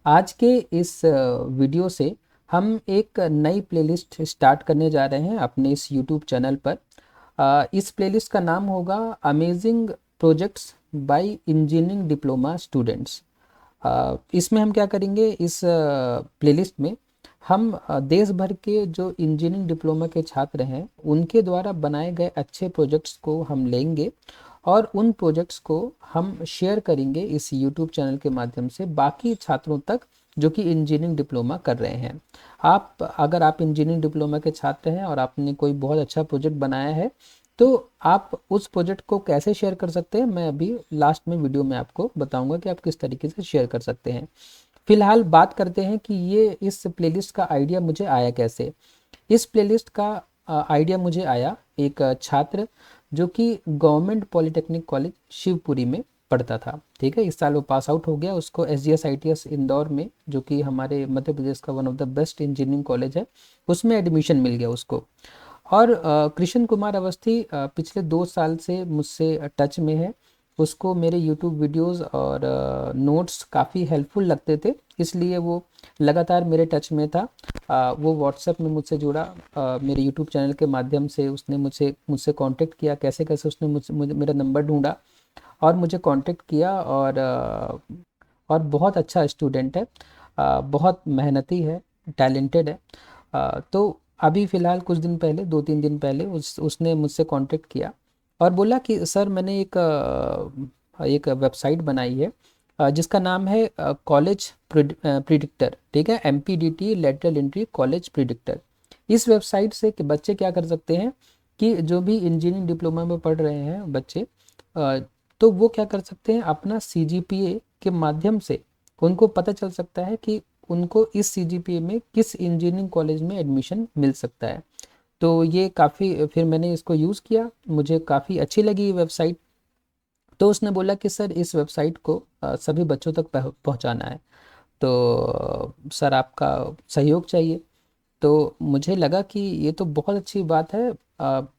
आज के इस वीडियो से हम एक नई प्लेलिस्ट स्टार्ट करने जा रहे हैं अपने इस यूट्यूब चैनल पर। इस प्लेलिस्ट का नाम होगा amazing projects by engineering diploma students. इसमें हम क्या करेंगे, इस प्लेलिस्ट में हम देश भर के जो इंजीनियरिंग डिप्लोमा के छात्र हैं उनके द्वारा बनाए गए अच्छे प्रोजेक्ट्स को हम लेंगे और उन प्रोजेक्ट्स को हम शेयर करेंगे इस यूट्यूब चैनल के माध्यम से बाकी छात्रों तक जो कि इंजीनियरिंग डिप्लोमा कर रहे हैं। अगर आप इंजीनियरिंग डिप्लोमा के छात्र हैं और आपने कोई बहुत अच्छा प्रोजेक्ट बनाया है तो आप उस प्रोजेक्ट को कैसे शेयर कर सकते हैं, मैं अभी लास्ट में वीडियो में आपको बताऊंगा कि आप किस तरीके से शेयर कर सकते हैं। फिलहाल बात करते हैं कि ये इस प्लेलिस्ट का आइडिया मुझे आया कैसे। इस प्लेलिस्ट का आइडिया मुझे आया एक छात्र जो कि गवर्नमेंट पॉलिटेक्निक कॉलेज शिवपुरी में पढ़ता था। ठीक है, इस साल वो पास आउट हो गया। उसको SGS ITS इंदौर में, जो कि हमारे मध्य प्रदेश का one of the best engineering college है, उसमें एडमिशन मिल गया उसको। और कृष्ण कुमार अवस्थी पिछले 2 साल से मुझसे टच में है। उसको मेरे यूट्यूब वीडियोस और नोट्स काफ़ी हेल्पफुल लगते थे, इसलिए वो लगातार मेरे टच में था। वो व्हाट्सएप में मुझसे जुड़ा, मेरे यूट्यूब चैनल के माध्यम से उसने मुझसे कांटेक्ट किया। कैसे कैसे उसने मुझे मेरा नंबर ढूंढा और मुझे कांटेक्ट किया। और बहुत अच्छा स्टूडेंट है, बहुत मेहनती है, टैलेंटेड है। तो अभी फ़िलहाल कुछ दिन पहले, 2-3 दिन पहले उसने मुझसे कांटेक्ट किया और बोला कि सर मैंने एक वेबसाइट बनाई है जिसका नाम है कॉलेज प्रिडिक्टर। ठीक है, MPDT lateral entry college predictor. इस वेबसाइट से कि बच्चे क्या कर सकते हैं कि जो भी इंजीनियरिंग डिप्लोमा में पढ़ रहे हैं बच्चे, अ, तो वो क्या कर सकते हैं, अपना CGPA के माध्यम से उनको पता चल सकता है कि उनको इस CGPA में किस इंजीनियरिंग कॉलेज में एडमिशन मिल सकता है। तो ये काफ़ी, फिर मैंने इसको यूज़ किया, मुझे काफ़ी अच्छी लगी ये वेबसाइट। तो उसने बोला कि सर इस वेबसाइट को सभी बच्चों तक पहुंचाना है, तो सर आपका सहयोग चाहिए। तो मुझे लगा कि ये तो बहुत अच्छी बात है।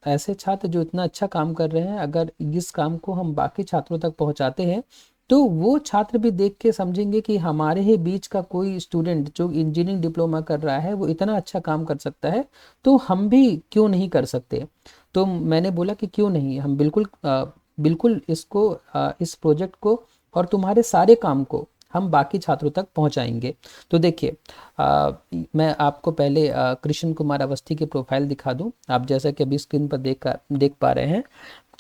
ऐसे छात्र जो इतना अच्छा काम कर रहे हैं, अगर इस काम को हम बाकी छात्रों तक पहुंचाते हैं तो वो छात्र भी देख के समझेंगे कि हमारे ही बीच का कोई स्टूडेंट जो इंजीनियरिंग डिप्लोमा कर रहा है वो इतना अच्छा काम कर सकता है, तो हम भी क्यों नहीं कर सकते। तो मैंने बोला कि क्यों नहीं, हम बिल्कुल इसको, इस प्रोजेक्ट को और तुम्हारे सारे काम को हम बाकी छात्रों तक पहुंचाएंगे। तो देखिए, मैं आपको पहले कृष्ण कुमार अवस्थी की प्रोफाइल दिखा दूं। आप जैसा कि अभी स्क्रीन पर देख पा रहे हैं,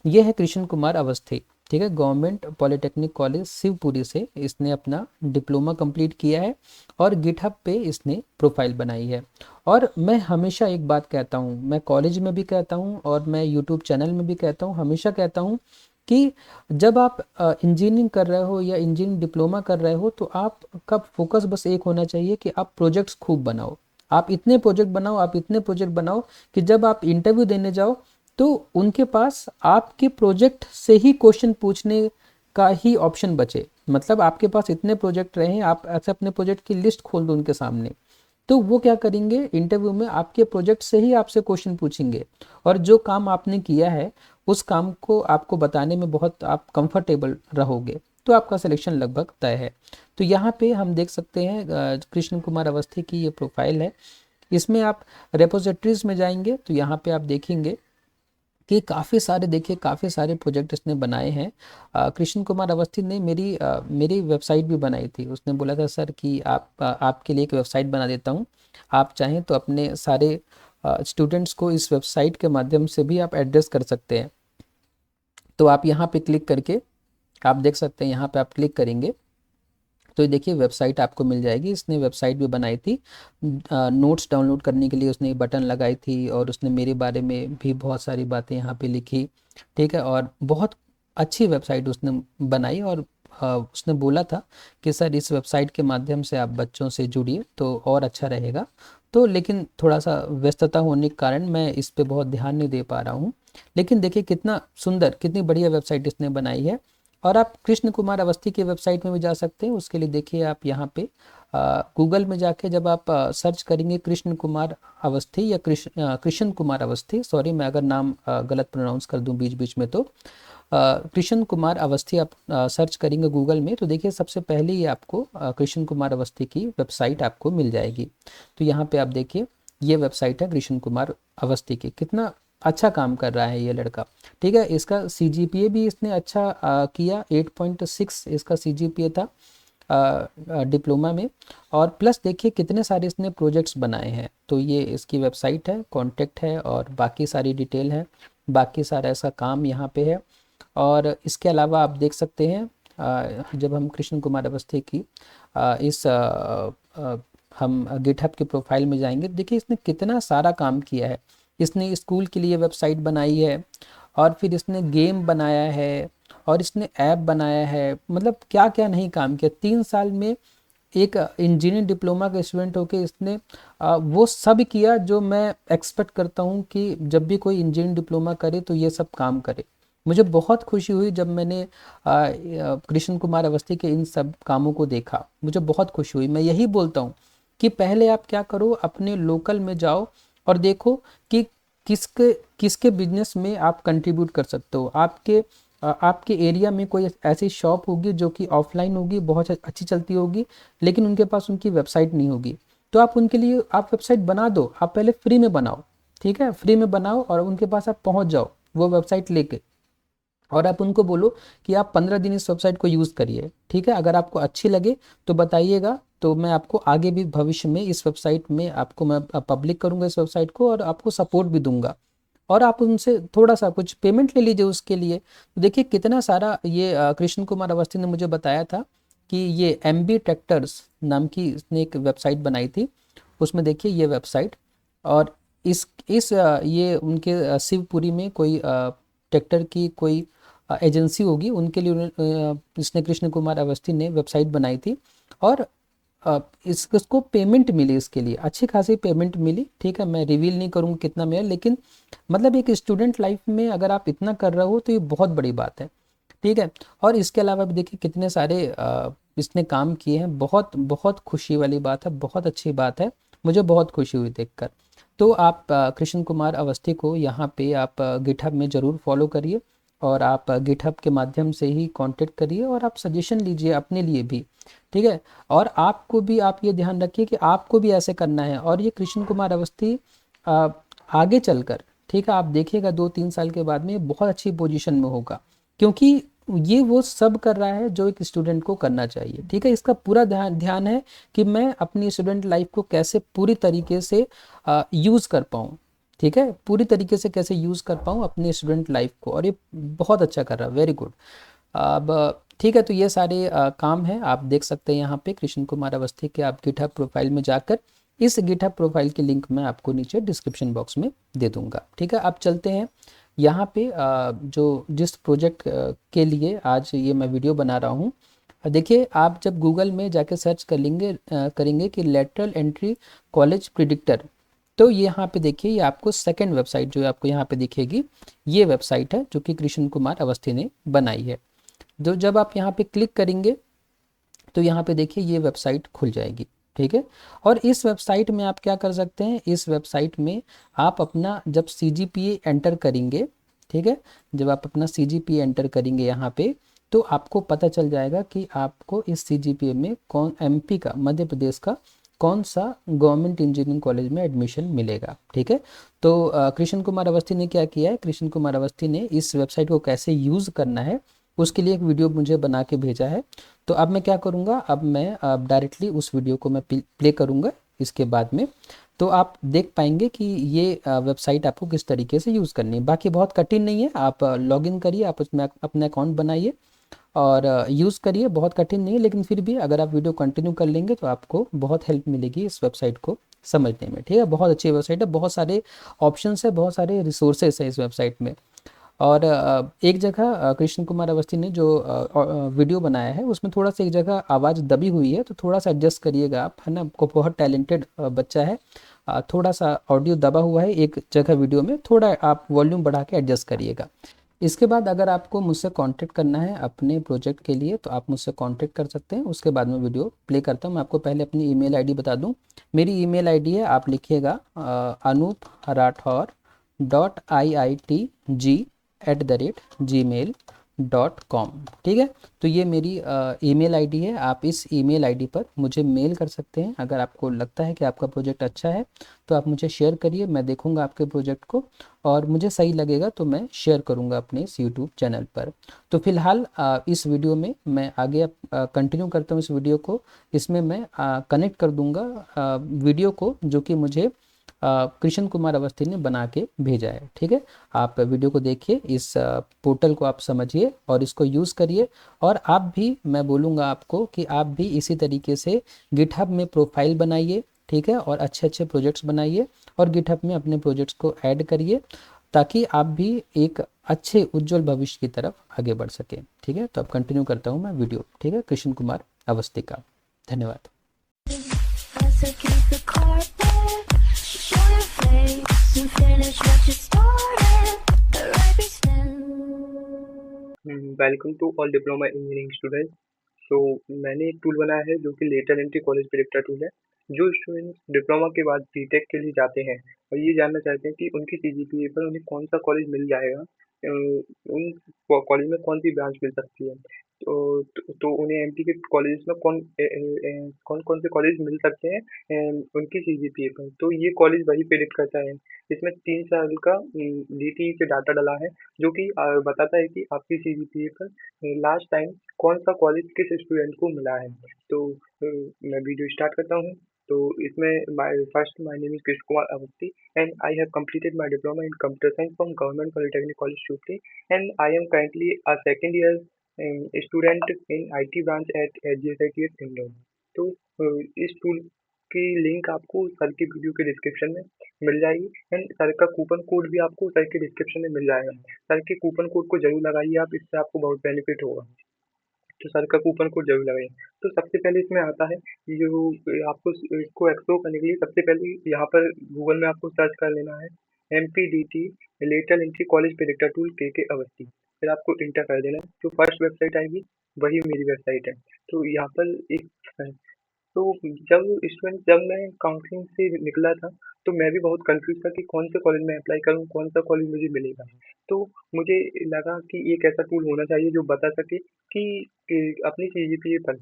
ये है कृष्ण कुमार अवस्थी। ठीक है, गवर्नमेंट पॉलिटेक्निक कॉलेज शिवपुरी से इसने अपना डिप्लोमा कंप्लीट किया है और गिटहब पे इसने प्रोफाइल बनाई है। और मैं हमेशा एक बात कहता हूँ, मैं कॉलेज में भी कहता हूँ और मैं यूट्यूब चैनल में भी कहता हूँ, हमेशा कहता हूँ कि जब आप इंजीनियरिंग कर रहे हो या इंजीनियरिंग डिप्लोमा कर रहे हो तो आपका फोकस बस एक होना चाहिए कि आप प्रोजेक्ट्स खूब बनाओ। आप इतने प्रोजेक्ट बनाओ, आप इतने प्रोजेक्ट बनाओ कि जब आप इंटरव्यू देने जाओ तो उनके पास आपके प्रोजेक्ट से ही क्वेश्चन पूछने का ही ऑप्शन बचे। मतलब आपके पास इतने प्रोजेक्ट रहे, आप ऐसे अपने प्रोजेक्ट की लिस्ट खोल दो उनके सामने, तो वो क्या करेंगे, इंटरव्यू में आपके प्रोजेक्ट से ही आपसे क्वेश्चन पूछेंगे और जो काम आपने किया है उस काम को आपको बताने में बहुत आप कंफर्टेबल रहोगे, तो आपका सिलेक्शन लगभग तय है। तो यहाँ पे हम देख सकते हैं कृष्ण कुमार अवस्थी की ये प्रोफाइल है। इसमें आप रेपोजिटरीज में जाएंगे तो यहाँ पे आप देखेंगे कि काफ़ी सारे, देखिए काफ़ी सारे प्रोजेक्ट इसने बनाए हैं। कृष्ण कुमार अवस्थी ने मेरी वेबसाइट भी बनाई थी। उसने बोला था सर कि आपके लिए एक वेबसाइट बना देता हूँ, आप चाहें तो अपने सारे स्टूडेंट्स को इस वेबसाइट के माध्यम से भी आप एड्रेस कर सकते हैं। तो आप यहाँ पे क्लिक करके आप देख सकते हैं, यहाँ पे आप क्लिक करेंगे तो ये देखिए वेबसाइट आपको मिल जाएगी। इसने वेबसाइट भी बनाई थी, नोट्स डाउनलोड करने के लिए उसने बटन लगाई थी और उसने मेरे बारे में भी बहुत सारी बातें यहाँ पे लिखी। ठीक है, और बहुत अच्छी वेबसाइट उसने बनाई। और उसने बोला था कि सर इस वेबसाइट के माध्यम से आप बच्चों से जुड़िए तो और अच्छा रहेगा। तो लेकिन थोड़ा सा व्यस्तता होने के कारण मैं इस पे बहुत ध्यान नहीं दे पा रहा हूँ। लेकिन देखिए कितना सुंदर, कितनी बढ़िया वेबसाइट इसने बनाई है। और आप कृष्ण कुमार अवस्थी की वेबसाइट में भी जा सकते हैं। उसके लिए देखिए आप यहाँ पे गूगल में जाके जब आप सर्च करेंगे कृष्ण कुमार अवस्थी या कृष्ण कुमार अवस्थी, सॉरी मैं अगर नाम गलत प्रोनाउंस कर दूं बीच बीच में, तो कृष्ण कुमार अवस्थी आप सर्च करेंगे गूगल में, तो देखिए सबसे पहले ही आपको कृष्ण कुमार अवस्थी की वेबसाइट आपको मिल जाएगी। तो यहाँ पे आप देखिए ये वेबसाइट है कृष्ण कुमार अवस्थी की। कितना अच्छा काम कर रहा है ये लड़का, ठीक है। इसका CGPA भी इसने अच्छा किया, 8.6 इसका CGPA था डिप्लोमा में। और प्लस देखिए कितने सारे इसने प्रोजेक्ट्स बनाए हैं। तो ये इसकी वेबसाइट है, कॉन्टेक्ट है और बाकी सारी डिटेल है, बाकी सारा ऐसा काम यहाँ पे है। और इसके अलावा आप देख सकते हैं जब हम कृष्ण कुमार अवस्थी की हम गिटहब के प्रोफाइल में जाएंगे, देखिए इसने कितना सारा काम किया है। इसने स्कूल के लिए वेबसाइट बनाई है, और फिर इसने गेम बनाया है, और इसने ऐप बनाया है, मतलब क्या क्या नहीं काम किया 3 साल में। एक इंजीनियरिंग डिप्लोमा का स्टूडेंट होकर इसने वो सब किया जो मैं एक्सपेक्ट करता हूँ कि जब भी कोई इंजीनियरिंग डिप्लोमा करे तो ये सब काम करे। मुझे बहुत खुशी हुई जब मैंने कृष्ण कुमार अवस्थी के इन सब कामों को देखा, मुझे बहुत खुशी हुई। मैं यही बोलता हूँ कि पहले आप क्या करो, अपने लोकल में जाओ और देखो कि किसके किसके बिजनेस में आप कंट्रीब्यूट कर सकते हो। आपके एरिया में कोई ऐसी शॉप होगी जो कि ऑफलाइन होगी, बहुत अच्छी चलती होगी, लेकिन उनके पास उनकी वेबसाइट नहीं होगी, तो आप उनके लिए आप वेबसाइट बना दो। आप पहले फ्री में बनाओ, ठीक है, फ्री में बनाओ और उनके पास आप पहुंच जाओ वो वेबसाइट लेके, और आप उनको बोलो कि आप 15 दिन इस वेबसाइट को यूज़ करिए, ठीक है। अगर आपको अच्छी लगे तो बताइएगा, तो मैं आपको आगे भी भविष्य में इस वेबसाइट में आपको मैं पब्लिक करूँगा इस वेबसाइट को, और आपको सपोर्ट भी दूंगा। और आप उनसे थोड़ा सा कुछ पेमेंट ले लीजिए उसके लिए। तो देखिए कितना सारा ये कृष्ण कुमार अवस्थी ने मुझे बताया था कि ये MB ट्रैक्टर्स नाम की इसने एक वेबसाइट बनाई थी। उसमें देखिए ये वेबसाइट, और ये उनके शिवपुरी में कोई ट्रैक्टर की कोई एजेंसी होगी, उनके लिए इसने कृष्ण कुमार अवस्थी ने वेबसाइट बनाई थी। और इसको पेमेंट मिली, इसके लिए अच्छी खासी पेमेंट मिली, ठीक है। मैं रिवील नहीं करूँगा कितना मिला, लेकिन मतलब एक स्टूडेंट लाइफ में अगर आप इतना कर रहे हो तो ये बहुत बड़ी बात है, ठीक है। और इसके अलावा भी देखिए कितने सारे इसने काम किए हैं। बहुत बहुत खुशी वाली बात है, बहुत अच्छी बात है, मुझे बहुत खुशी हुई देखकर। तो आप कृष्ण कुमार अवस्थी को यहाँ पे आप गिटहब में ज़रूर फॉलो करिए, और आप गिटहब के माध्यम से ही कांटेक्ट करिए, और आप सजेशन लीजिए अपने लिए भी, ठीक है। और आपको भी आप ये ध्यान रखिए कि आपको भी ऐसे करना है। और ये कृष्ण कुमार अवस्थी आगे चलकर, ठीक है, आप देखिएगा 2-3 साल के बाद में ये बहुत अच्छी पोजीशन में होगा, क्योंकि ये वो सब कर रहा है जो एक स्टूडेंट को करना चाहिए, ठीक है। इसका पूरा ध्यान है कि मैं अपनी स्टूडेंट लाइफ को कैसे पूरी तरीके से यूज़ कर पाऊँ, ठीक है, पूरी तरीके से कैसे यूज़ कर पाऊँ अपनी स्टूडेंट लाइफ को, और ये बहुत अच्छा कर रहा है, वेरी गुड। अब ठीक है, तो ये सारे काम हैं, आप देख सकते हैं यहाँ पे कृष्ण कुमार अवस्थी के। आप गिटहब प्रोफाइल में जाकर इस गिटहब प्रोफाइल की लिंक मैं आपको नीचे डिस्क्रिप्शन बॉक्स में दे दूंगा, ठीक है। आप चलते हैं यहाँ पे जो जिस प्रोजेक्ट के लिए आज ये मैं वीडियो बना रहा हूँ। देखिए आप जब गूगल में जाके सर्च करेंगे कि लेटरल एंट्री कॉलेज प्रिडिक्टर, तो ये यहाँ पे देखिए ये आपको सेकंड वेबसाइट जो आपको यहाँ पे दिखेगी, ये वेबसाइट है जो कि कृष्ण कुमार अवस्थी ने बनाई है। जो जब आप यहाँ पे क्लिक करेंगे तो यहाँ पे देखिए ये वेबसाइट खुल जाएगी, ठीक है। और इस वेबसाइट में आप क्या कर सकते हैं, इस वेबसाइट में आप अपना जब CGPA एंटर करेंगे, ठीक है, जब आप अपना CGPA एंटर करेंगे यहाँ पे, तो आपको पता चल जाएगा कि आपको इस CGPA में कौन MP का, मध्य प्रदेश का कौन सा गवर्नमेंट इंजीनियरिंग कॉलेज में एडमिशन मिलेगा, ठीक है। तो कृष्ण कुमार अवस्थी ने क्या किया है, कृष्ण कुमार अवस्थी ने इस वेबसाइट को कैसे यूज़ करना है उसके लिए एक वीडियो मुझे बना के भेजा है। तो अब मैं क्या करूँगा, अब मैं डायरेक्टली उस वीडियो को मैं प्ले करूँगा इसके बाद में, तो आप देख पाएंगे कि ये वेबसाइट आपको किस तरीके से यूज़ करनी है। बाकी बहुत कठिन नहीं है, आप लॉगिन करिए, आप उसमें अपना अकाउंट बनाइए और यूज़ करिए, बहुत कठिन नहीं है। लेकिन फिर भी अगर आप वीडियो कंटिन्यू कर लेंगे तो आपको बहुत हेल्प मिलेगी इस वेबसाइट को समझने में, ठीक है। बहुत अच्छी वेबसाइट है, बहुत सारे ऑप्शंस है, बहुत सारे रिसोर्सेस है इस वेबसाइट में। और एक जगह कृष्ण कुमार अवस्थी ने जो वीडियो बनाया है उसमें थोड़ा सा एक जगह आवाज़ दबी हुई है, तो थोड़ा सा एडजस्ट करिएगा आप, है ना। आपको बहुत टैलेंटेड बच्चा है, थोड़ा सा ऑडियो दबा हुआ है एक जगह वीडियो में, थोड़ा आप वॉल्यूम बढ़ा के एडजस्ट करिएगा। इसके बाद अगर आपको मुझसे कांटेक्ट करना है अपने प्रोजेक्ट के लिए तो आप मुझसे कांटेक्ट कर सकते हैं। उसके बाद मैं वीडियो प्ले करता हूँ। मैं आपको पहले अपनी ईमेल आईडी बता दूँ। मेरी ईमेल आईडी है, आप लिखिएगा anup_rathor.iitg@gmail.com। ठीक है, तो ये मेरी ईमेल आईडी है। आप इस ईमेल आईडी पर मुझे मेल कर सकते हैं। अगर आपको लगता है कि आपका प्रोजेक्ट अच्छा है तो आप मुझे शेयर करिए, मैं देखूंगा आपके प्रोजेक्ट को और मुझे सही लगेगा तो मैं शेयर करूंगा अपने इस यूट्यूब चैनल पर। तो फिलहाल इस वीडियो में मैं आगे कंटिन्यू करता हूँ इस वीडियो को। इसमें मैं कनेक्ट कर दूंगा वीडियो को, जो कि मुझे कृष्ण कुमार अवस्थी ने बना के भेजा है। ठीक है, आप वीडियो को देखिए, इस पोर्टल को आप समझिए और इसको यूज़ करिए। और आप भी, मैं बोलूँगा आपको कि आप भी इसी तरीके से गिटहब में प्रोफाइल बनाइए। ठीक है, और अच्छे अच्छे प्रोजेक्ट्स बनाइए और गिटहब में अपने प्रोजेक्ट्स को ऐड करिए, ताकि आप भी एक अच्छे उज्जवल भविष्य की तरफ आगे बढ़ सकें। ठीक है, तो अब कंटिन्यू करता हूँ मैं वीडियो। ठीक है, कृष्ण कुमार अवस्थी का। धन्यवाद। So keep the carpet, show your face and finish what you started. The right begins. Welcome to all diploma engineering students. तो मैंने एक टूल बनाया है जो कि lateral entry college predictor tool है। जो स्टूडेंट्स डिप्लोमा के बाद बीटेक के लिए जाते हैं और ये जानना चाहते हैं कि उनकी सीजीपीए पर उन्हें कौन सा कॉलेज मिल जाएगा, उन कॉलेज में कौन सी ब्रांच मिल सकती है, तो उन्हें एमपी के कॉलेज में कौन कौन से कॉलेज मिल सकते हैं उनकी सीजीपीए पर। तो ये कॉलेज वही प्रेडिक्ट करता है। इसमें 3 साल का डीटीई से डाटा डला है जो कि बताता है कि आपकी सीजीपीए पर लास्ट टाइम कौन सा कॉलेज किस स्टूडेंट को मिला है। तो मैं वीडियो स्टार्ट करता हूँ। तो इसमें my name is Krishna Kumar Awasthi and I have completed my diploma in computer science from Government Polytechnic College Shupri, and I am currently a second year student in IT branch at GSITS Indore। तो इस tool की link आपको sir की video के description में मिल जाएगी and sir का coupon code भी आपको सर के डिस्क्रिप्शन में मिल जाएगा। सर के कूपन कोड को जरूर लगाइए आप, इससे आपको बहुत बेनिफिट होगा। तो सर का कूपन कोड जरूर लगाइए। तो सबसे पहले इसमें आता है जो आपको इसको एक्सप्लोर करने के लिए सबसे पहले यहाँ पर गूगल में आपको सर्च कर लेना है MPDT lateral entry college predictor tool के अवस्थी। फिर आपको इंटर कर देना है। जो फर्स्ट वेबसाइट आएगी वही मेरी वेबसाइट है। तो यहाँ पर एक तो जब मैं काउंसलिंग से निकला था तो मैं भी बहुत कंफ्यूज था कि कौन से कॉलेज में अप्लाई करूँ, कौन सा कॉलेज मुझे मिलेगा। तो मुझे लगा कि एक ऐसा टूल होना चाहिए जो बता सके कि अपनी सीजीपीए पर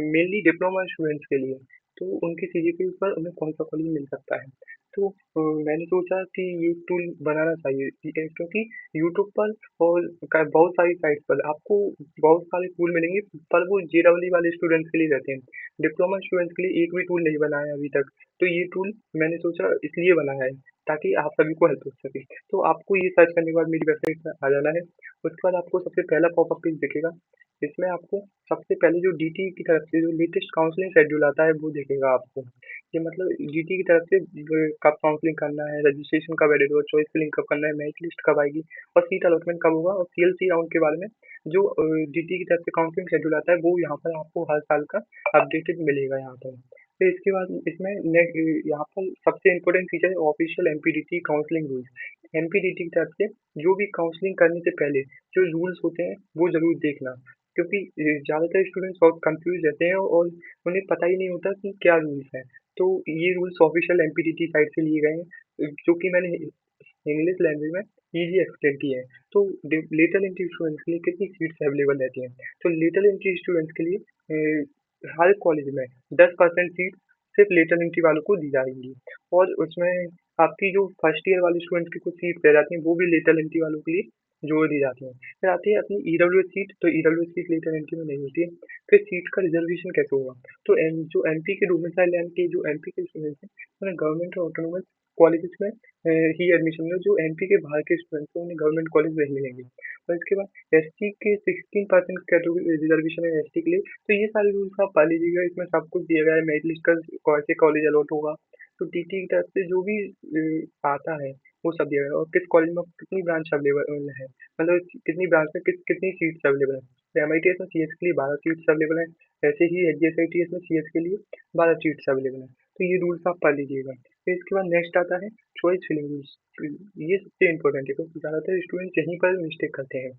मेनली डिप्लोमा स्टूडेंट्स के लिए तो उनकी सीजीपीए पर उन्हें कौन सा कॉलेज मिल सकता है। तो मैंने सोचा कि ये टूल बनाना चाहिए क्योंकि यूट्यूब पर और बहुत सारी साइट्स पर आपको बहुत सारे टूल मिलेंगे, पर वो जेडब्ल्यू वाले स्टूडेंट्स के लिए रहते हैं। डिप्लोमा स्टूडेंट्स के लिए एक भी टूल नहीं बनाया है अभी तक। तो ये टूल मैंने सोचा इसलिए बनाया है ताकि आप सभी को हेल्प हो सके। तो आपको ये सर्च करने के बाद मेरी वेबसाइट पर आ जाना है। उसके बाद आपको सबसे पहला पॉपअप पेज दिखेगा। इसमें आपको सबसे पहले जो डीटी की तरफ से जो लेटेस्ट काउंसलिंग शेड्यूल आता है वो दिखेगा आपको। ये मतलब डीटी की तरफ से कब काउंसलिंग करना है, रजिस्ट्रेशन कब एडेड हुआ, चॉइस फिलिंग कब करना है, मेरिट लिस्ट कब आएगी और सीट अलॉटमेंट कब होगा और सीएलसी राउंड के बारे में जो डीटी की तरफ से काउंसलिंग शेड्यूल आता है वो यहाँ पर आपको हर साल का अपडेटेड मिलेगा यहाँ पर। फिर इसके बाद इसमें यहाँ पर सबसे इम्पोर्टेंट फीचर है ऑफिशियल एमपीडीटी काउंसलिंग रूल्स। एमपीडीटी की तरफ से जो भी काउंसलिंग करने से पहले जो रूल्स होते हैं वो ज़रूर देखना, क्योंकि ज़्यादातर स्टूडेंट्स बहुत कंफ्यूज रहते हैं और उन्हें पता ही नहीं होता कि क्या रूल्स हैं। तो ये रूल्स ऑफिशियल एमपीडीटी साइट से लिए गए हैं जो कि मैंने इंग्लिश लैंग्वेज में इजी एक्सप्लेन किए हैं। तो लेटरल एंट्री स्टूडेंट्स के लिए कितनी सीट्स अवेलेबल रहती हैं। तो लेटरल एंट्री स्टूडेंट्स के लिए हर कॉलेज में 10% सीट सिर्फ लेटरल एंट्री वालों को दी जाएंगी और उसमें आपकी जो फर्स्ट ईयर वाले स्टूडेंट्स की कुछ सीट रह जाती हैं वो भी लेटरल एंट्री वालों के लिए जोड़ दी जाती हैं। फिर आती है अपनी ईडब्ल्यूएस सीट। तो ईडब्ल्यूएस सीट लेटरल एंट्री में नहीं होती है। फिर सीट का रिजर्वेशन कैसे होगा। तो जो एमपी के डोमिसाइल लैंड के जो एमपी के स्टूडेंट्स हैं उन्हें गवर्नमेंट और ऑटोनोमस कॉलेजेस में ही एडमिशन मिले। जो एमपी के बाहर के स्टूडेंट्स हैं उन्हें गवर्नमेंट कॉलेज नहीं मिलेंगे। और इसके बाद एसटी के 16% कैटेगरी रिजर्वेशन है एसटी के लिए। तो ये सारे रूल्स आप पा लीजिएगा। इसमें सब कुछ दिया गया है, मेरिट लिस्ट का कैसे कॉलेज अलॉट होगा। तो टीटी की तरफ से जो भी आता है वो सब दिया गया है और किस कॉलेज में कितनी ब्रांच अवेलेबल है, मतलब कितनी ब्रांच में कितनी सीट्स अवेलेबल है। तो एमआईटीएस में सीएस के लिए 12 सीट्स अवेलेबल हैं। ऐसे ही एचजीएसआईटीएस में सीएस के लिए 12 सीट्स अवेलेबल हैं। तो ये रूल्स आप पढ़ लीजिएगा। फिर इसके बाद नेक्स्ट आता है चॉइस फिलिंग रूल्स। ये सबसे इम्पोर्टेंट है क्योंकि ज़्यादातर स्टूडेंट यहीं पर मिस्टेक करते हैं।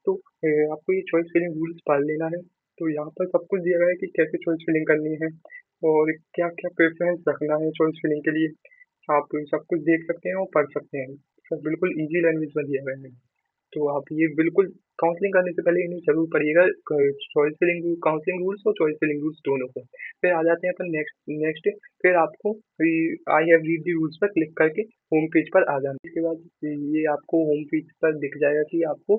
तो आपको ये चॉइस फिलिंग रूल्स पढ़ लेना है। तो यहाँ पर सब कुछ दिया गया है कि कैसे चॉइस फिलिंग करनी है और क्या-क्या प्रेफ़रेंस रखना है चॉइस फिलिंग के लिए। आप सब कुछ देख सकते हैं और पढ़ सकते हैं। सब बिल्कुल ईज़ी लैंग्वेज में दिया गया है। तो आप ये बिल्कुल काउंसलिंग करने से पहले इन्हें ज़रूर पढ़िएगा, चॉइस फिलिंग काउंसलिंग रूल्स और चॉइस फिलिंग रूल्स दोनों को। फिर आ जाते हैं अपन नेक्स्ट नेक्स्ट फिर आपको I have read the rules पर क्लिक करके होम पेज पर आ जाना। इसके बाद ये आपको होम पेज पर दिख जाएगा कि आपको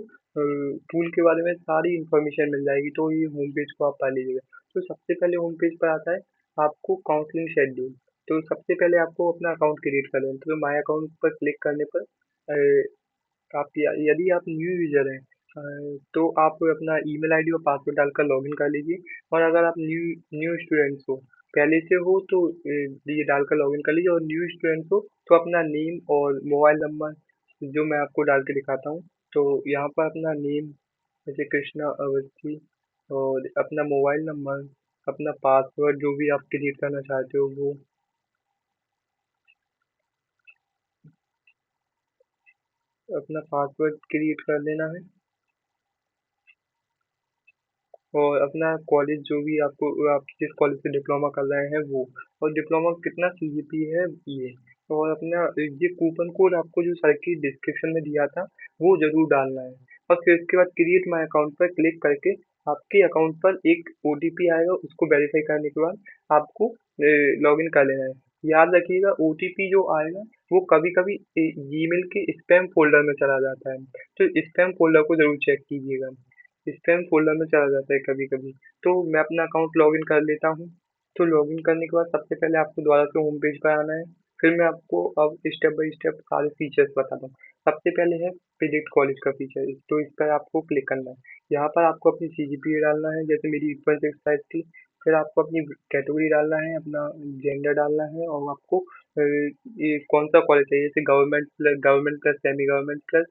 टूल के बारे में सारी इन्फॉर्मेशन मिल जाएगी, तो ये होम पेज को आप पढ़ लीजिएगा। तो सबसे पहले होम पेज पर आता है आपको काउंसलिंग शेड्यूल। तो सबसे पहले आपको अपना अकाउंट क्रिएट कर लेना है। तो माय अकाउंट पर क्लिक करने पर आप यदि आप न्यू यूज़र हैं तो आप अपना ईमेल आईडी और पासवर्ड डालकर लॉगिन कर लीजिए। और अगर आप न्यू न्यू स्टूडेंट्स हो, पहले से हो तो ये डालकर लॉगिन कर लीजिए। और न्यू स्टूडेंट्स हो तो अपना नेम और मोबाइल नंबर जो मैं आपको डाल के दिखाता हूँ। तो यहाँ पर अपना नेम जैसे कृष्णा अवस्थी और अपना मोबाइल नंबर, अपना पासवर्ड जो भी आप क्रिएट करना चाहते हो वो, अपना पासवर्ड क्रिएट कर लेना है। और अपना कॉलेज जो भी आपको आप जिस कॉलेज से डिप्लोमा कर रहे हैं वो, और डिप्लोमा कितना सीजीपीए है ये। और अपना ये कूपन कोड आपको जो सर की डिस्क्रिप्शन में दिया था वो ज़रूर डालना है। और फिर उसके बाद क्रिएट माय अकाउंट पर क्लिक करके आपके अकाउंट पर एक ओटीपी आएगा, उसको वेरीफाई करने के बाद आपको लॉगिन कर लेना है। याद रखिएगा ओटीपी जो आएगा वो कभी कभी जीमेल के स्पैम फोल्डर में चला जाता है, तो स्पैम फोल्डर को ज़रूर चेक कीजिएगा। स्पैम फ़ोल्डर में चला जाता है कभी-कभी। तो मैं अपना अकाउंट लॉगिन कर लेता हूँ। तो लॉगिन करने के बाद सबसे पहले आपको दोबारा से होम पेज पर आना है। फिर मैं आपको अब स्टेप बाय स्टेप सारे फीचर्स बताता हूँ। सबसे पहले है प्रेडिक्ट कॉलेज का फीचर, तो इस पर आपको क्लिक करना है। यहाँ पर आपको अपनी सीजीपीए डालना है, जैसे मेरी 8.65 थी। फिर आपको अपनी कैटेगरी डालना है, अपना जेंडर डालना है और आपको ये कौन-सा कॉलेज चाहिए, जैसे government plus semi government plus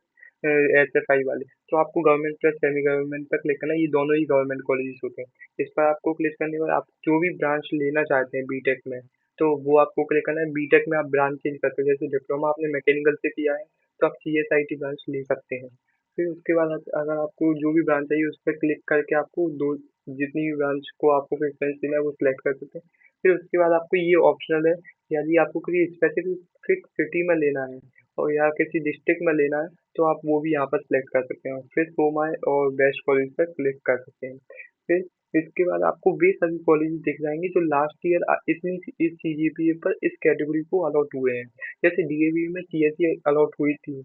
SFI वाले। तो आपको गवर्नमेंट प्लस सेमी गवर्नमेंट पर क्लिक करना है, ये दोनों ही गवर्नमेंट कॉलेजेस होते हैं। इस पर आपको क्लिक करने के बाद आप जो भी ब्रांच लेना चाहते हैं बीटेक में, तो वो आपको क्लिक करना है। बीटेक में आप ब्रांच चेंज कर सकते हो, जैसे डिप्लोमा आपने मैकेनिकल से किया है तो आप सीएसआईटी ब्रांच ले सकते हैं। फिर उसके बाद अगर आपको जो भी ब्रांच चाहिए उस पर क्लिक करके आपको दो जितनी भी ब्रांच को आपको प्रेफरेंस देना है वो सिलेक्ट कर सकते हैं। फिर उसके बाद आपको ये ऑप्शनल है, यदि आपको किसी स्पेसिफिक सिटी में लेना है और या किसी डिस्ट्रिक्ट में लेना है तो आप वो भी यहाँ पर सिलेक्ट कर सकते हैं। फिर सोमाय और बेस्ट कॉलेज पर क्लिक कर सकते हैं। फिर इसके बाद आपको वे सभी कॉलेज दिख जाएंगे जो लास्ट ईयर इतनी इस सीजीपीए पर इस कैटेगरी को अलॉट हुए हैं। जैसे डीएवी में सीएसई अलॉट हुई थी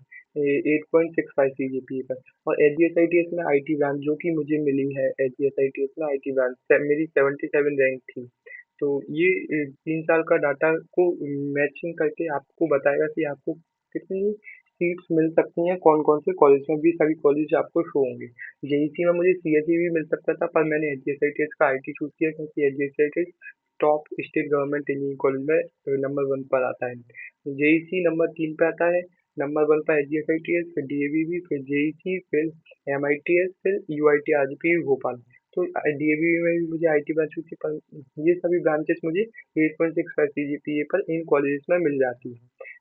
8.65 सीजीपीए पर। और एचजीएसआईटीएस में आईटी ब्रांच जो कि मुझे मिली है, एचजीएसआईटीएस में आईटी ब्रांच मेरी 77 रैंक थी। तो ये 3 साल का डाटा को मैचिंग करके आपको बताएगा कि आपको कितनी सीट्स मिल सकती हैं कौन कौन से कॉलेज में, भी सभी कॉलेज आपको शो होंगे। जेईसी में मुझे सीएसई भी मिल सकता था पर मैंने एचजीएसआईटीएस का आईटी चूज किया क्योंकि HGSITS top state government engineering college में नंबर 1 पर आता है। जेईसी नंबर 3 पे आता है, नंबर 1 पर एचजीएसआईटीएस, फिर डीएवीवी, फिर जेईसी, फिर एमआईटीएस, फिर यूआईटी आरजीपी भोपाल। तो डीएवीवी में भी मुझे आईटी ब्रांच हुई थी पर ये सभी ब्रांचेस मुझे 8.65 सीजीपीए पर इन कॉलेजेस में मिल जाती है।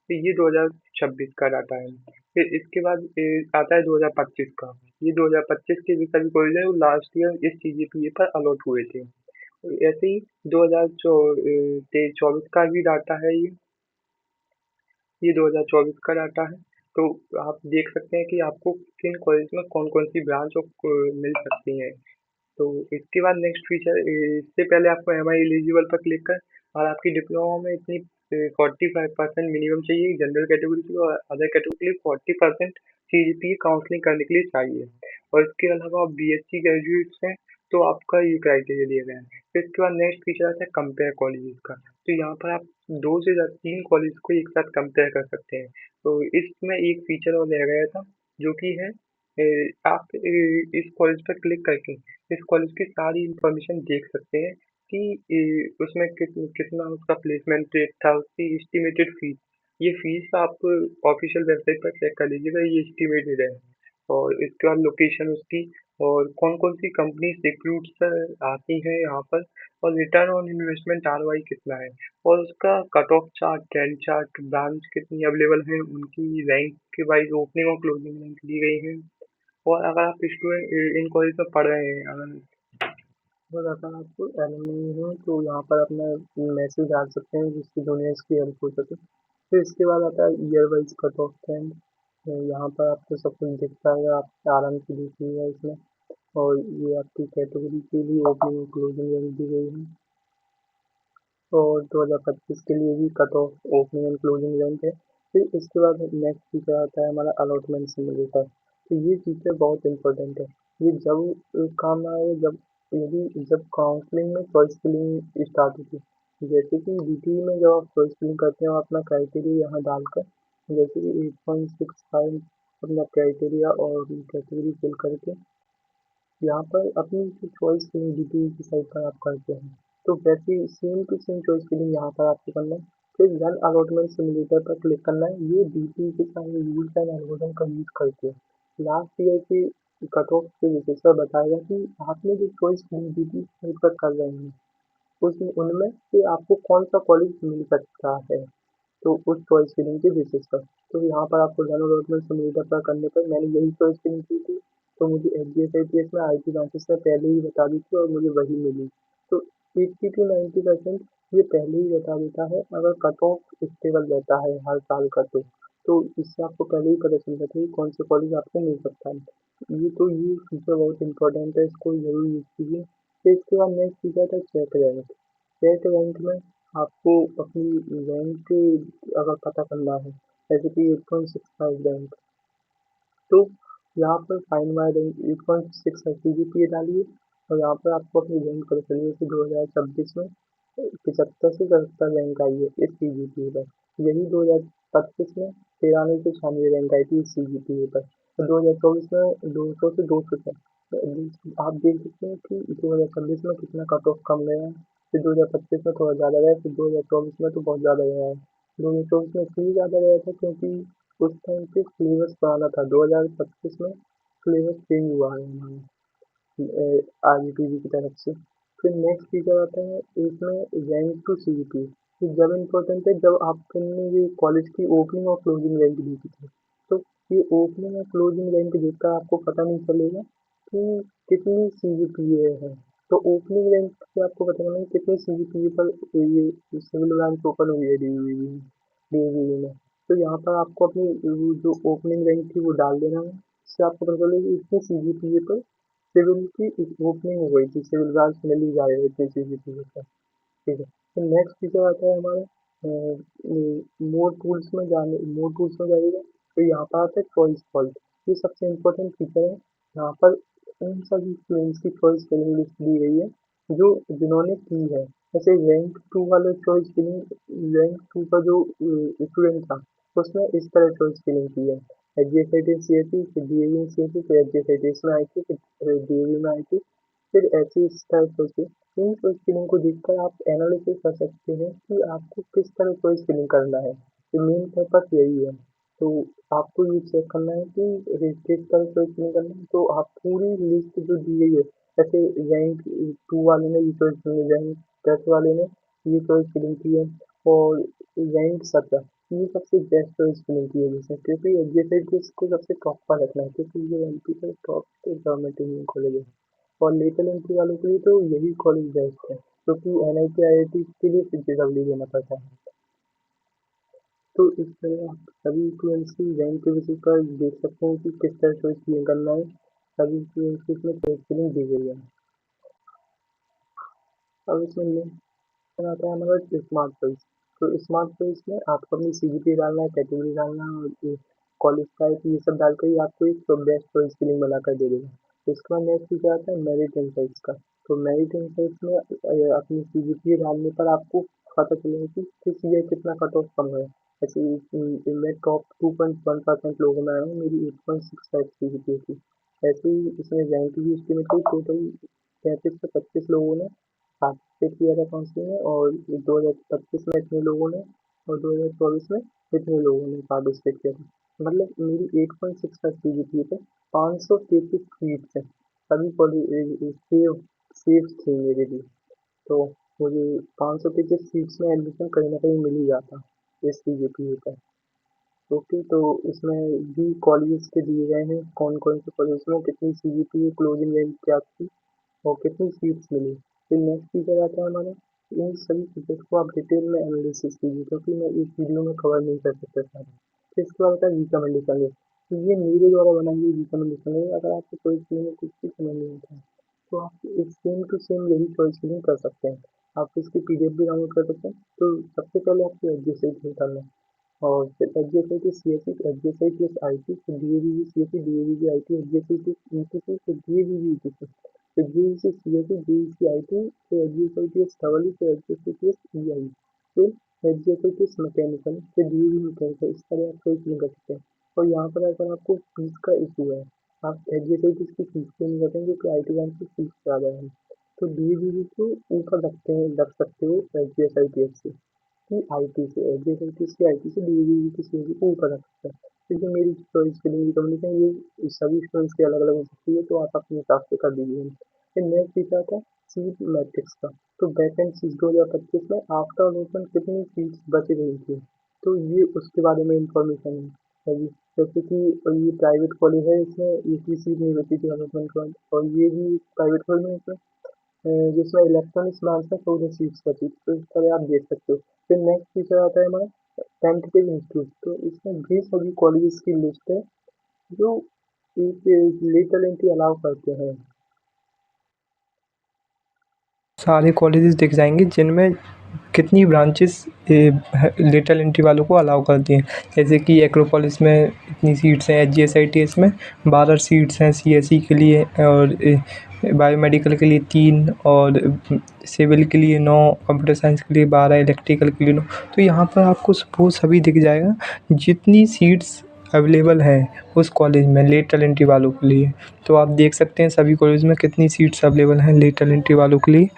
तो ये 2026 का डाटा है। फिर इसके बाद आता है 2025 का। ये 2025 के भी सभी कॉलेज हैं जो लास्ट ईयर इस सीजीपीए पर अलॉट हुए थे। ऐसे ही 2024 का भी डाटा है ये 2024 का डाटा है। तो आप देख सकते हैं कि आपको किन कॉलेज में कौन कौन सी ब्रांच मिल सकती हैं। तो इसके बाद नेक्स्ट फीचर, इससे पहले आपको एम आई एलिजिबल पर क्लिक कर और आपकी डिप्लोमा में इतनी 45% मिनिमम चाहिए जनरल कैटेगरी के लिए, और अदर कैटेगरी के लिए 40% सीजीपीए काउंसलिंग करने के लिए चाहिए। और इसके अलावा आप बीएससी ग्रेजुएट्स हैं तो आपका ये क्राइटेरिया दिया गया है। फिर इसके बाद नेक्स्ट फीचर आता है कंपेयर कॉलेजेस का। तो यहाँ पर आप 2 से 3 कॉलेज को एक साथ कंपेयर कर सकते हैं। तो इसमें एक फीचर और दिया गया था जो कि है आप इस कॉलेज पर क्लिक करके इस कॉलेज की सारी इन्फॉर्मेशन देख सकते हैं कि उसमें कितना उसका प्लेसमेंट रेट था, उसकी एस्टिमेटेड फीस। ये फीस आप ऑफिशियल वेबसाइट पर चेक कर लीजिएगा, ये एस्टिमेटेड है। और इसके बाद लोकेशन उसकी और कौन-कौन सी कंपनीज रिक्रूट्स आती हैं यहाँ पर, और रिटर्न ऑन इन्वेस्टमेंट आरओआई कितना है, और उसका cut off chart, trend chart, branch कितनी अवेलेबल है, उनकी रैंक के वाइज ओपनिंग और क्लोजिंग रैंक दी गई है। और अगर आप स्टूडेंट इन कॉलेज में पढ़ रहे हैं, अगर आपको एलुमनी हो तो यहाँ पर अपना मैसेज डाल सकते हैं जिससे जूनियर्स की हेल्प हो सके। फिर इसके बाद आता है year wise cut off trend. यहाँ पर आपको सब कुछ दिखता है, आप आराम से देखिएगा इसमें। और ये आपकी कैटेगरी के लिए ओपनिंग और क्लोजिंग रैंक दी गई है। और 2025 के लिए भी cut off opening and closing rank है। फिर इसके बाद नेक्स्ट फीचर आता है हमारा अलॉटमेंट सिमुलेटर। तो ये फीचर बहुत इंपॉर्टेंट है। ये जब काम आए जब काउंसलिंग में चॉइस फिलिंग स्टार्ट होती है। जैसे कि जीटी में जब आप चॉइस फिलिंग करते हैं अपना क्राइटेरिया यहाँ डालकर, जैसे कि 8.65 अपना क्राइटेरिया और कैटेगरी फिल करके यहाँ पर अपनी जो चॉइस फिलिंग जीटी की साइड पर आप करते हैं, तो वैसे ही same to same choice filling यहाँ पर आपको करना है। फिर रन अलॉटमेंट सिमुलेटर पर क्लिक करना है। ये डीटी के सारे रूल्स एंड एल्गोरिथम का यूज करके लास्ट ईयर के कट ऑफ के बेसिस पर बताएगा कि आपने जो चॉइस फिलिंग डीटी साइड पर कर रहे हैं उसमें उनमें से आपको कौन सा कॉलेज मिल सकता है, तो उस चॉइस फिलिंग के बेसिस पर। तो यहाँ पर आपको रन अलॉटमेंट सिमुलेटर पर करने पर मैंने यही चॉइस फिलिंग की थी, तो मुझे एचडीएस में आईटी ब्रांचेस में पहले ही बता दी थी और मुझे वही मिली। तो 80 to 90% ये पहले ही बता देता है अगर कट ऑफ स्टेबल रहता है हर साल का। तो इससे आपको पहले ही पता चल जाता है कि कौन से कॉलेज आपको मिल सकता है। ये फीचर बहुत इंपॉर्टेंट है, इसको जरूर यूज कीजिए। फिर इसके बाद नेक्स्ट फीचर था चेक रैंक। चेक रैंक में आपको अपनी रैंक अगर पता करना है, जैसे कि 8.65 रैंक, तो यहाँ पर फाइंड माई रैंक 8.6 है, सीजीपीए डालिए और यहाँ पर आपको अपनी रैंक पता चलिए कि 2026 में 75 से 77 रैंक आई है इस सीजीपीए पर। यही 2025 में 93 से 96 रैंक आई थी इस सीजीपीए पर। तो 2024 में 200 से 200 है। तो आप देख सकते हैं कि 2026 में कितना कट ऑफ कम गया है, फिर 2025 में थोड़ा ज़्यादा गया, फिर 2024 में तो बहुत ज़्यादा गया है। 2024 में इसलिए ज़्यादा गया था क्योंकि उस टाइम पे सिलेबस पुराना था। 2025 में सिलेबस चेंज हुआ है हमारा आरजीपीवी की तरफ से। फिर नेक्स्ट फीचर आता है इसमें रैंक टू सीजीपी। ये जब इम्पोर्टेंट है जब आपने ये कॉलेज की ओपनिंग और क्लोजिंग रैंक देखी थी, तो ये ओपनिंग और क्लोजिंग रैंक देखकर आपको पता नहीं चलेगा कि कितनी सीजीपीए है। तो ओपनिंग रैंक से आपको पता चलेगा कितने सीजीपीए पर ये सिविल ब्रांच ओपन हुई है डीएवी में। तो यहाँ पर आपको अपनी जो ओपनिंग रैंक थी वो डाल देना है। इससे आपको पता चलेगा कि इतनी सीजीपीए पर सिविल की ओपनिंग हो गई थी, सिविल ब्रांच मिल ही जाएगा इतनी सीजीपीए पर। ठीक है। फिर नेक्स्ट फीचर आता है हमारा मोर टूल्स में जाइएगा तो यहाँ पर आता है चॉइस फॉल्ट। ये सबसे इम्पोर्टेंट फीचर है। यहाँ पर उन सभी स्टूडेंट्स की चॉइस फिलिंग लिस्ट दी गई है जो जिन्होंने की है। जैसे रैंक टू वाले चॉइस फिलिंग, रैंक टू का जो स्टूडेंट था उसने इस तरह चॉइस फिलिंग की है। एचडीएस सी आई थी, फिर डीएवी में सी आई थी, फिर एचडीएस में आई थी, फिर डीएवी में आई थी, फिर ऐसे इस टाइप से इन चॉइस फिलिंग को देखकर आप एनालिसिस कर सकते हैं कि आपको किस तरह चॉइस फिलिंग करना है। तो मेन पर्पस यही है। तो आपको ये चेक करना है कि किस तरह चॉइस फिलिंग करना है। तो आप पूरी लिस्ट जो दी गई है, जैसे रैंक टू वाले ने ये चॉइस फिलिंग, रैंक 10 वाले ने ये चॉइस फिलिंग की है, और रैंक 17 ये सबसे बेस्ट चॉइस फिलिंग की है जिसने, क्योंकि एग्जीक्यूटिव को सबसे टॉप पर रखना है क्योंकि ये एमपी का टॉप गवर्नमेंट इंजीनियरिंग कॉलेज है। और लेटरल एंट्री वालों के लिए तो यही कॉलेज बेस्ट है क्योंकि एनआईटी आईआईटी के लिए जेडब्ल्यू देना पड़ता है। तो इस तरह आप सभी स्टूडेंट्स की रैंक के बेसिस पर देख सकते हैं कि किस तरह चॉइस फिलिंग करना है। सभी स्टूडेंट्स की इसमें चॉइस फिलिंग दी गई है। अब इसमें नेक्स्ट आता है हमारा स्मार्ट चॉइस। तो स्मार्ट चॉइस में आपको अपनी सीजीपी डालना है, कैटेगरी डालना है और कॉलेज टाइप ये सब डालकर ही आपको एक बेस्ट चॉइस फिलिंग बनाकर दे देगा। तो इसके बाद नेक्स्ट फीचर आता है मेरिट इनसाइट्स का। तो मेरिट इनसाइट्स में अपनी सीजीपी डालने पर आपको पता चलेगा कि किस ईयर कितना कट ऑफ कम है। ऐसे मैं टॉप 2.1% लोगों में आया हूँ, मेरी 8.65 सीजीपी थी। ऐसे ही इसमें रैंक भी एस्टिमेट हुई, टोटल 35 से 25 लोगों ने पार्टिसिपेट किया था काउंसलिंग में, और 2025 में इतने लोगों ने और 2024 में इतने लोगों ने पार्टिसिपेट किया था। मतलब मेरी 8.65 सीजीपीए पे 533 सीट्स हैं। सभी सेफ सेफ थे मेरे लिए। तो मुझे 500 के जिस सीट्स में एडमिशन कहीं ना कहीं मिल ही जाता इस CGPA का। ओके, तो इसमें भी कॉलेजेस के दिए गए हैं, कौन कौन से कॉलेज में कितनी CGPA क्लोजिंग रैंक क्या थी और कितनी सीट्स मिली। फिर नेक्स्ट फीचर आता है हमारा, इन सभी फीचर्स को आप डिटेल में एनालिसिस कीजिए, क्योंकि मैं एक वीडियो में कवर नहीं कर सकता सारा। फिर इसके बाद आता है रिकमेंडेशन लिस्ट। तो ये मेरे द्वारा बनाई गई रिकमेंडेशन है। अगर आपको कोई चीज़ में कुछ भी समझ नहीं आता है तो आप इस सेम टू सेम यही चॉइस फिलिंग कर सकते हैं। आप इसकी PDF भी डाउनलोड कर सकते हैं। तो सबसे पहले आपको एडजस्टमेंट करना है, और फिर एडजेसेंट CSE, एडजेसेंट IT, फिर DAVV CSE, DAVV IT, adjacent ETC, फिर DAVV ETC, फिर JEC CSE, JEC IT, फिर एडजेसेंट EE, फिर एडजेसेंट EI, फिर एडजेसेंट मैकेनिकल, फिर DAV मैकेनिकल। इस तरह आप कोई चीज़ कर सकते हैं। और यहाँ पर अगर आपको फीस का इशू है, आप एडजेसेंट की फीस पे नहीं रखेंगे क्योंकि IT बैंक की फीस ज़्यादा है, तो DAVV को ऊपर रख सकते हो एडजेसेंट से कि IT से IT से DAVV की सीरीज को ऊपर रख सकते हैं। क्योंकि मेरी चॉइस के लिए रिकमेंडेशन ये सभी स्टूडेंट्स की अलग अलग हो सकती है, तो आप अपने हिसाब से कर दीजिए। फिर नेक्स्ट फीचर आता है सीट मैट्रिक्स का। तो बैकएंड सीट 2025 में आफ्टर अलॉटमेंट कितनी सीट्स बच रही थी, तो ये उसके बारे में इंफॉर्मेशन है जी। जैसे कि ये प्राइवेट कॉलेज है, इसमें एक भी सीट नहीं बची थी अलॉटमेंट के बाद, और ये भी प्राइवेट कॉलेज है इसमें जिसमें इलेक्ट्रॉनिक्स ब्रांच में 14 सीट्स बची, तो इस तरह आप देख सकते हो। फिर नेक्स्ट फीचर आता है हमारा टेंटेटिव इंस्टीट्यूट। तो इसमें भी सभी कॉलेजेस की लिस्ट है जो एक लेटर एंट्री अलाउ करते हैं। सारे कॉलेजेस दिख जाएंगे जिनमें कितनी ब्रांचेस लेटरल एंट्री वालों को अलाउ करती हैं। जैसे कि एक्रोपोलिस में इतनी सीट्स हैं, HGSITS में 12 सीट्स हैं CSE के लिए, और बायोमेडिकल के लिए 3, और सिविल के लिए 9, कंप्यूटर साइंस के लिए 12, इलेक्ट्रिकल के लिए 9। तो यहाँ पर आपको वो सभी दिख जाएगा जितनी सीट्स अवेलेबल हैं उस कॉलेज में लेटरल एंट्री वालों के लिए। तो आप देख सकते हैं सभी कॉलेज में कितनी सीट्स अवेलेबल हैं लेटरल एंट्री वालों के लिए।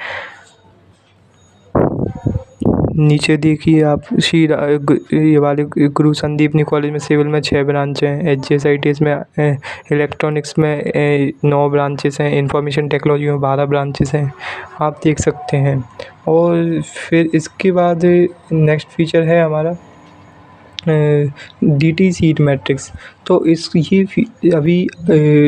नीचे देखिए आप ये वाले गुरु संदीपनी कॉलेज में सिविल में 6 ब्रांच हैं, HGSITS में इलेक्ट्रॉनिक्स में 9 ब्रांचेस हैं, इंफॉर्मेशन टेक्नोलॉजी में 12 ब्रांचेस हैं, आप देख सकते हैं। और फिर इसके बाद नेक्स्ट फीचर है हमारा DT सीट मैट्रिक्स। तो ये अभी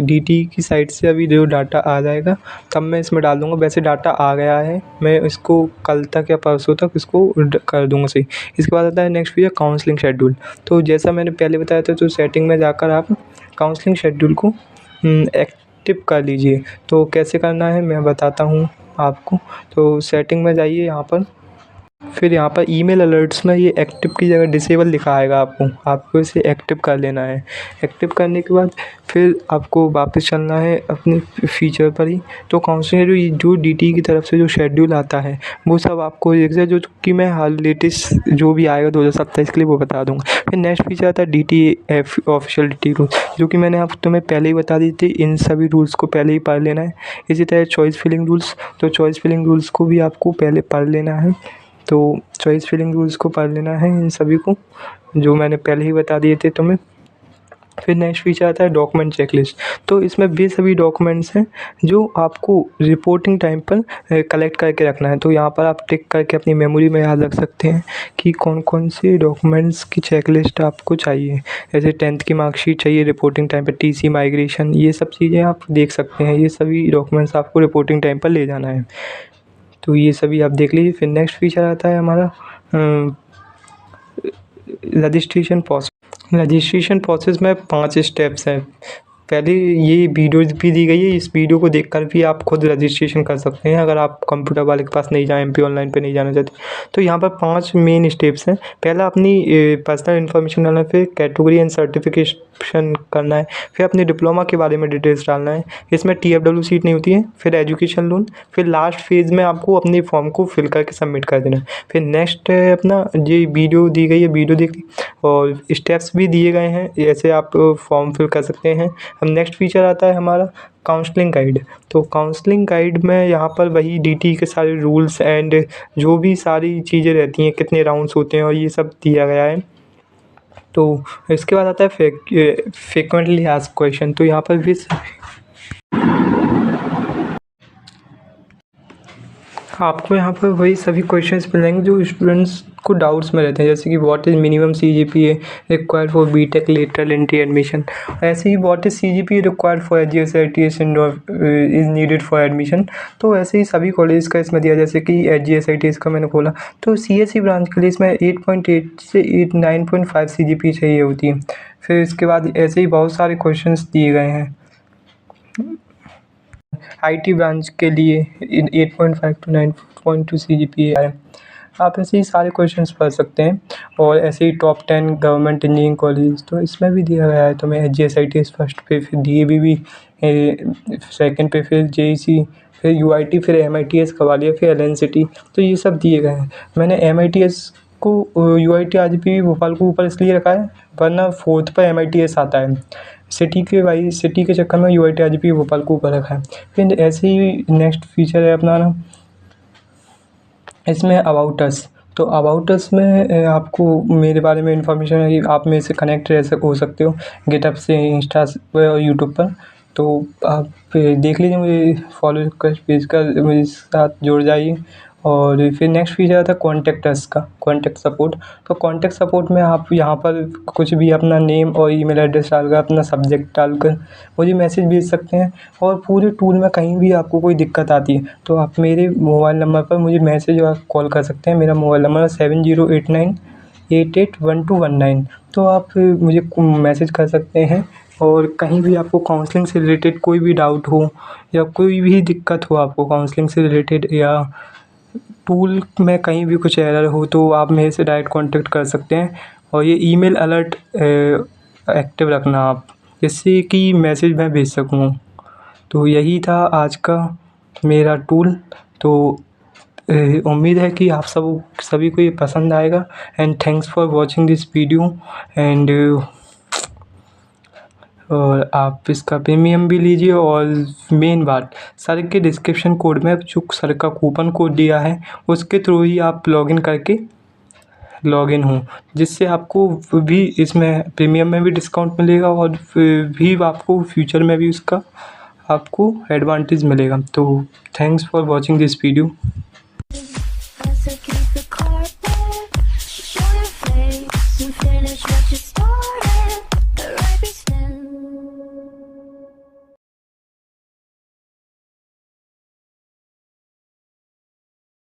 DT की साइट से अभी जो डाटा आ जाएगा तब मैं इसमें डाल दूँगा। वैसे डाटा आ गया है, मैं इसको कल तक या परसों तक इसको कर दूँगा सही। इसके बाद आता है नेक्स्ट फीचर काउंसलिंग शेड्यूल। तो जैसा मैंने पहले बताया था, तो सेटिंग में जाकर आप काउंसलिंग शेड्यूल को एक्टिव कर लीजिए। तो कैसे करना है मैं बताता हूँ आपको। तो सेटिंग में जाइए यहाँ पर, फिर यहाँ पर ईमेल अलर्ट्स में ये एक्टिव की जगह डिसेबल लिखा आएगा, आपको इसे एक्टिव कर लेना है। एक्टिव करने के बाद फिर आपको वापस चलना है अपने फीचर पर ही। तो काउंसलिंग जो DT की तरफ से जो शेड्यूल आता है वो सब आपको एक जो कि मैं हाल लेटेस्ट जो भी आएगा 2027 के लिए वो बता दूँगा। फिर नेक्स्ट फीचर आता है DT ऑफिशियल DT रूल, जो कि मैंने आप तुम्हें पहले ही बता दी थी। इन सभी रूल्स को पहले ही पढ़ लेना है। इसी तरह चॉइस फिलिंग रूल्स, तो चॉइस फिलिंग रूल्स को भी आपको पहले पढ़ लेना है। तो चॉइस फिलिंग रूल्स को पढ़ लेना है इन सभी को, जो मैंने पहले ही बता दिए थे तुम्हें। फिर नेक्स्ट फीचर आता है डॉक्यूमेंट चेकलिस्ट। तो इसमें वे सभी डॉक्यूमेंट्स हैं जो आपको रिपोर्टिंग टाइम पर कलेक्ट करके रखना है। तो यहाँ पर आप टिक करके अपनी मेमोरी में याद रख सकते हैं कि कौन कौन से डॉक्यूमेंट्स की चेकलिस्ट आपको चाहिए। जैसे 10th की मार्कशीट चाहिए रिपोर्टिंग टाइम पर, TC माइग्रेशन, ये सब चीज़ें आप देख सकते हैं। ये सभी डॉक्यूमेंट्स आपको रिपोर्टिंग टाइम पर ले जाना है। तो ये सभी आप देख लीजिए। फिर नेक्स्ट फीचर आता है हमारा रजिस्ट्रेशन प्रोसेस में 5 स्टेप्स हैं। पहले ये वीडियो भी दी गई है, इस वीडियो को देखकर भी आप खुद रजिस्ट्रेशन कर सकते हैं अगर आप कंप्यूटर वाले के पास नहीं जाएं, MP ऑनलाइन पे नहीं जाना चाहते। तो यहाँ पर 5 मेन स्टेप्स हैं। पहला अपनी पर्सनल इन्फॉर्मेशन डालना है, फिर कैटेगरी एंड सर्टिफिकेशन करना है, फिर अपने डिप्लोमा के बारे में डिटेल्स डालना है। इसमें TFW सीट नहीं होती है। फिर एजुकेशन लोन, फिर लास्ट फेज़ में आपको अपने फॉर्म को फिल करके सबमिट कर देना है। फिर नेक्स्ट है अपना, ये वीडियो दी गई है, वीडियो देख और स्टेप्स भी दिए गए हैं, ऐसे आप फॉर्म फिल कर सकते हैं। अब नेक्स्ट फीचर आता है हमारा काउंसलिंग गाइड। तो काउंसलिंग गाइड में यहाँ पर वही DT के सारे रूल्स एंड जो भी सारी चीज़ें रहती हैं, कितने राउंड्स होते हैं और ये सब दिया गया है। तो इसके बाद आता है फ्रीक्वेंटली आस्क्ड क्वेश्चन। तो यहाँ पर भी आपको यहाँ पर वही सभी क्वेश्चंस मिल जाएंगे जो स्टूडेंट्स को डाउट्स में रहते हैं, जैसे कि what is minimum CGPA required for BTech lateral entry admission. ऐसे ही what is CGPA required for HGSITS is needed for admission. तो ऐसे ही सभी कॉलेज का इसमें दिया, जैसे कि HGSITS का मैंने खोला तो CSE ब्रांच के लिए इसमें 8.8 से 9.5 CGPA चाहिए होती है। फिर इसके बाद ऐसे ही बहुत सारे क्वेश्चंस दिए गए हैं। IT ब्रांच के लिए 8.5 to 9.2 CGPA है। आप ऐसे ही सारे क्वेश्चंस पढ़ सकते हैं। और ऐसे ही टॉप 10 गवर्नमेंट इंजीनियरिंग कॉलेज तो इसमें भी दिया गया है। तो मैं HGSITS फर्स्ट पे, फिर DABB सेकंड पे, फिर JEC, फिर UIT, फिर MITS करवा लिया, फिर LNCT। तो ये सब दिए गए हैं। मैंने MITS को UIT RGP भोपाल को ऊपर इसलिए रखा है वरना 4th पर MITS आता है। सिटी के चक्कर में UIT RGP भोपाल को ऊपर रखा है। फिर ऐसे ही नेक्स्ट फीचर है अपना ना, इसमें अबाउट अस। तो अबाउट अस में आपको मेरे बारे में इन्फॉर्मेशन है कि आप मेरे से कनेक्ट हो सकते हो गिटहब से, इंस्टा पर और यूट्यूब पर। तो आप देख लीजिए, मुझे फॉलो कर पेज का मेरे साथ जुड़ जाइए। और फिर नेक्स्ट फीचर आता है कॉन्टैक्ट अस का, कॉन्टैक्ट सपोर्ट। तो कॉन्टैक्ट सपोर्ट में आप यहाँ पर कुछ भी अपना नेम और ईमेल एड्रेस डालकर, अपना सब्जेक्ट डालकर मुझे मैसेज भेज सकते हैं। और पूरे टूल में कहीं भी आपको कोई दिक्कत आती है तो आप मेरे मोबाइल नंबर पर मुझे मैसेज और कॉल कर सकते हैं। मेरा मोबाइल नंबर है 7089881219। तो आप मुझे मैसेज कर सकते हैं। और कहीं भी आपको काउंसलिंग से रिलेटेड कोई भी डाउट हो या कोई भी दिक्कत हो आपको काउंसलिंग से रिलेटेड या टूल में कहीं भी कुछ एरर हो तो आप मेरे से डायरेक्ट कांटेक्ट कर सकते हैं। और ये ईमेल अलर्ट एक्टिव रखना आप, जिससे कि मैसेज मैं भेज सकूँ। तो यही था आज का मेरा टूल। तो उम्मीद है कि आप सभी को ये पसंद आएगा। And thanks for watching this video. And और आप इसका प्रीमियम भी लीजिए। और मेन बात, सर के डिस्क्रिप्शन कोड में जो सर का कूपन कोड दिया है उसके थ्रू ही आप लॉगिन करके लॉगिन हो, जिससे आपको भी इसमें प्रीमियम में भी डिस्काउंट मिलेगा और भी आपको फ्यूचर में भी उसका आपको एडवांटेज मिलेगा। तो thanks for watching this video.